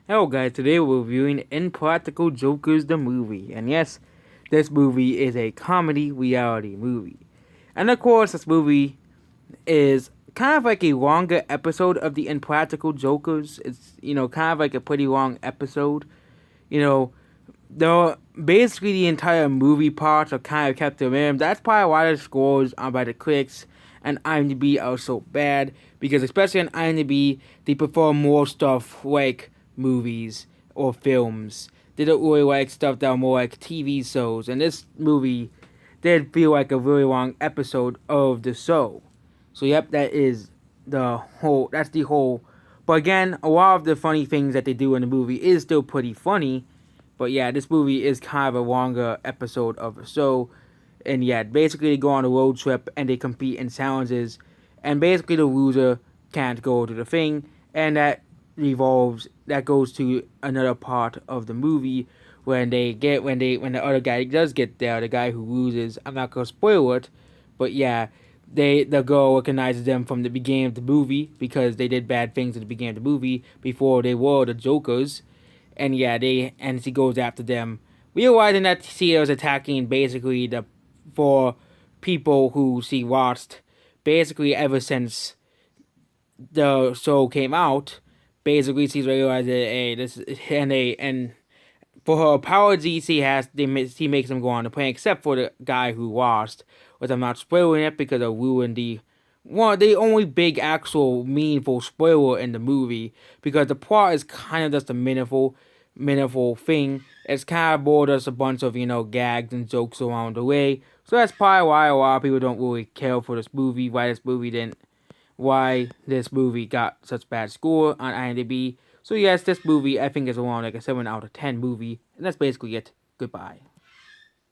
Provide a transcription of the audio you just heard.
Hello guys, today we're reviewing Impractical Jokers the movie. And yes, this movie is a comedy reality movie. And of course, this movie is kind of like a longer episode of the Impractical Jokers. It's, kind of like a pretty long episode. You know, basically the entire movie parts are kind of kept in random. That's probably why the scores by the critics and IMDb are so bad, because especially on IMDb they prefer more stuff like movies or films. They don't really like stuff that are more like TV shows, and this movie did feel like a really long episode of the show. So yep, that's the whole. But again, a lot of the funny things that they do in the movie is still pretty funny. But yeah, this movie is kind of a longer episode of a show. And yeah, basically they go on a road trip and they compete in challenges. And basically the loser can't go to the thing. And that goes to another part of the movie when the other guy does get there, the guy who loses. I'm not gonna spoil it, but yeah, the girl recognizes them from the beginning of the movie because they did bad things at the beginning of the movie before they were the Jokers. And yeah, she goes after them, realizing that she was attacking basically the four people who she watched basically ever since the show came out. Basically, she's realized that hey, this and for her apology, she makes them go on the plane, except for the guy who lost, which I'm not spoiling it because I ruined the only big actual meaningful spoiler in the movie, because the plot is kind of just a meaningful thing. It's kind of more just a bunch of gags and jokes along the way. So that's probably why a lot of people don't really care for this movie. Why this movie got such bad score on IMDb. So yes, this movie I think is around like a 7 out of 10 movie, and that's basically it. Goodbye.